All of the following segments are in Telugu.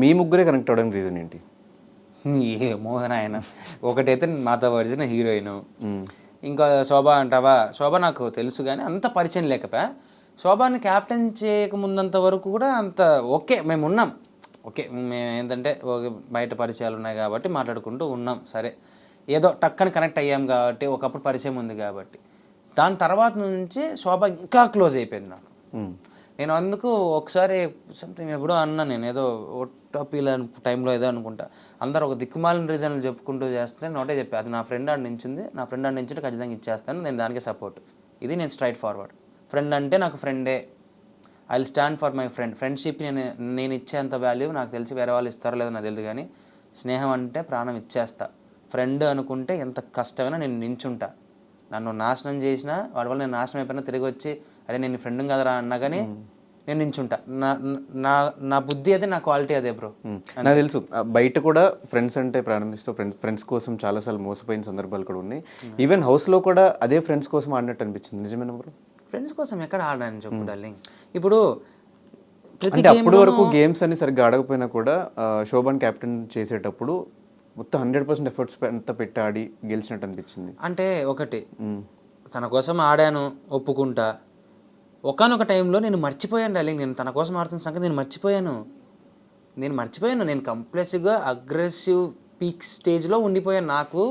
మీ ముగ్గురే కనెక్ట్ అవ్వడానికి రీజన్ ఏంటి? ఏమో ఆయన ఒకటైతే మాతో పరిచిన హీరోయిన్, మ్మ్. ఇంకా శోభ అంటావా, శోభ నాకు తెలుసు కానీ అంత పరిచయం లేకపోయా. శోభాని క్యాప్టెన్ చేయకముందంత వరకు కూడా అంత ఓకే మేము ఉన్నాం. ఓకే మేము ఏంటంటే బయట పరిచయాలు ఉన్నాయి కాబట్టి మాట్లాడుకుంటూ ఉన్నాం. సరే ఏదో టక్కని కనెక్ట్ అయ్యాం కాబట్టి, ఒకప్పుడు పరిచయం ఉంది కాబట్టి. దాని తర్వాత నుంచి శోభ ఇంకా క్లోజ్ అయిపోయింది నాకు. మ్మ్. నేను అందుకు ఒకసారి సంథింగ్ ఎప్పుడో అన్నా, నేను ఏదో ఓటపీల టైంలో ఏదో అనుకుంటా, అందరు ఒక దిక్కుమాలిన రీజన్లు చెప్పుకుంటూ చేస్తే నోటే చెప్పి అది నా ఫ్రెండ్ ఆడ నించుంది, నా ఫ్రెండ్ ఆడ నించుంటే ఖచ్చితంగా ఇచ్చేస్తాను, నేను దానికి సపోర్ట్. ఇది నేను స్ట్రైట్ ఫార్వర్డ్. ఫ్రెండ్ అంటే నాకు ఫ్రెండే, I will stand for my friend. Friendship నేను ఇచ్చేంత వాల్యూ నాకు తెలిసి వేరే వాళ్ళు ఇస్తారో లేదో నాకు తెలియదు, కానీ స్నేహం అంటే ప్రాణం ఇచ్చేస్తా. ఫ్రెండ్ అనుకుంటే ఎంత కష్టమైనా నేను నించుంటా. నన్ను నాశనం చేసినా వాడి వల్ల నేను నాశనం అయిపోయినా తిరిగి వచ్చి అరే నేను ఫ్రెండ్ కదరా అన్నా కానీ నేను నించుంటా. నా బుద్ధి అదే, నా క్వాలిటీ అదే బ్రో. నాకు తెలుసు బయట కూడా ఫ్రెండ్స్ అంటే ప్రారంభిస్తూ ఫ్రెండ్స్ కోసం చాలాసార్లు మోసపోయిన సందర్భాలు కూడా ఉన్నాయి. ఈవెన్ హౌస్లో కూడా అదే ఫ్రెండ్స్ కోసం ఆడినట్టు అనిపించింది, నిజమేనా బ్రో? ఫ్రెండ్స్ కోసం ఎక్కడ ఆడాలని చెప్పు డార్లింగ్. ఇప్పుడు ప్రతి అంటే అప్పటి వరకు గేమ్స్ అని సరిగ్గా ఆడకపోయినా కూడా శోభన్ క్యాప్టెన్ చేసేటప్పుడు మొత్తం 100% ఎఫర్ట్స్ అంతా పెట్టి ఆడి గెలిచినట్టు అనిపించింది. అంటే ఒకటి తన కోసం ఆడాను ఒప్పుకుంటా. ఒకానొక టైంలో నేను మర్చిపోయాను డార్లింగ్, నేను తన కోసం ఆడుతున్న సంగతి నేను మర్చిపోయాను. నేను కంప్లెసివ్గా అగ్రెసివ్ పీక్ స్టేజ్లో ఉండిపోయాను. నాకు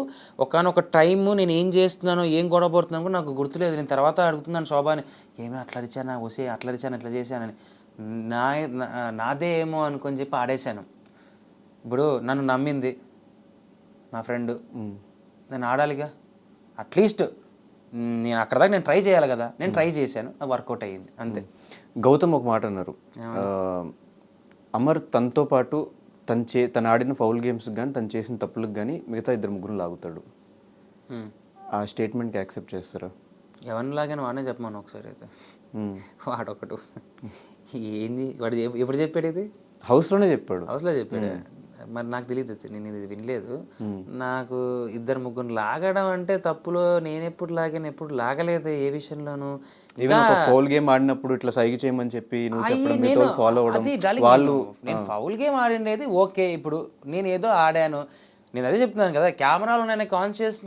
ఒకానొక టైము నేను ఏం చేస్తున్నానో ఏం గొడవ పడుతున్నాను కూడా నాకు గుర్తులేదు. నేను తర్వాత అడుగుతున్నాను శోభాని, ఏమీ అట్లా అరిచానా వసే, అట్లా అరిచాను ఇట్లా చేశానని. నాదే ఏమో అనుకొని చెప్పి ఆడేశాను. ఇప్పుడు నన్ను నమ్మింది నా ఫ్రెండ్, నేను ఆడాలిగా అట్లీస్ట్. నేను అక్కడ దాకా నేను ట్రై చేయాలి కదా, నేను ట్రై చేశాను, అది వర్కౌట్ అయ్యింది అంతే. గౌతమ్ ఒక మాట అన్నారు, అమర్ తనతో పాటు తను ఆడిన ఫౌల్ గేమ్స్కి కానీ తను చేసిన తప్పులకు కానీ మిగతా 2-3 లాగుతాడు. ఆ స్టేట్మెంట్కి యాక్సెప్ట్ చేస్తారా? ఎవరిని లాగాను వాడినే చెప్పమను ఒకసారి అయితే. వాడొకడు ఏంది వాడు ఎప్పుడు చెప్పాడు ఇది? హౌస్లోనే చెప్పాడు. హౌస్లో చెప్పాడు. మరి నాకు తెలియదు, నేను ఇది వినలేదు. నాకు 2-3 లాగడం అంటే తప్పులో నేను ఎప్పుడు లాగాను, ఎప్పుడు లాగలేదు ఏ విషయంలోనూ. ఫౌల్ గేమ్ ఆడినప్పుడు ఇట్లా సైగ చేయమని చెప్పి ఫాలో నేను ఫౌల్ గేమ్ ఆడిండేది ఓకే. ఇప్పుడు నేను ఏదో ఆడాను, నేను అదే చెప్తున్నాను కదా, కెమెరాలో ఉన్న కాన్షియస్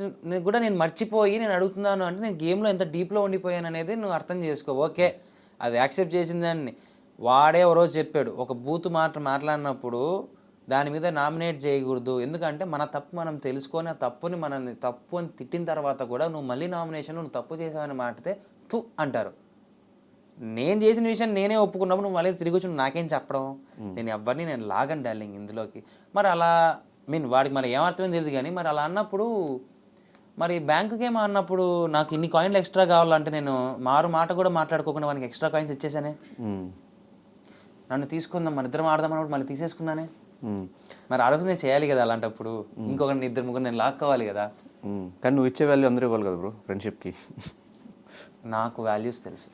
కూడా నేను మర్చిపోయి నేను అడుగుతున్నాను అంటే నేను గేమ్లో ఎంత డీప్లో ఉండిపోయాను అనేది నువ్వు అర్థం చేసుకో. ఓకే అది యాక్సెప్ట్ చేసిందాన్ని. వాడే ఓ రోజు చెప్పాడు, ఒక బూతు మాట్లాడినప్పుడు దాని మీద నామినేట్ చేయకూడదు, ఎందుకంటే మన తప్పు మనం తెలుసుకొని ఆ తప్పుని మనల్ని తప్పు అని తిట్టిన తర్వాత కూడా నువ్వు మళ్ళీ నామినేషన్ నువ్వు తప్పు చేసావని మాటితే తు అంటారు. నేను చేసిన విషయం నేనే ఒప్పుకున్నప్పుడు నువ్వు మళ్ళీ తిరిగి వచ్చి నాకేం చెప్పడం? నేను ఎవరిని నేను లాగను డార్లింగ్ ఇందులోకి. మరి అలా వాడికి మరి ఏమర్థమైంది తెలియదు కానీ మరి అలా అన్నప్పుడు మరి బ్యాంకుకి ఏమో అన్నప్పుడు నాకు ఇన్ని కాయిన్లు ఎక్స్ట్రా కావాలంటే నేను మాట కూడా మాట్లాడుకోకుండా వానికి ఎక్స్ట్రా కాయిన్స్ ఇచ్చేసానే. నన్ను తీసుకుందాం మన ఇద్దరం ఆడదాం అన్నప్పుడు మళ్ళీ తీసేసుకున్నానే. మరి ఆలోచన నేను చేయాలి కదా అలాంటప్పుడు. ఇంకొక 2-3 నేను లాక్కోవాలి కదా. కానీ నువ్వు ఇచ్చే వాల్యూ అందరూ ఇవ్వాలి కదా బ్రో ఫ్రెండ్షిప్కి. నాకు వాల్యూస్ తెలుసు.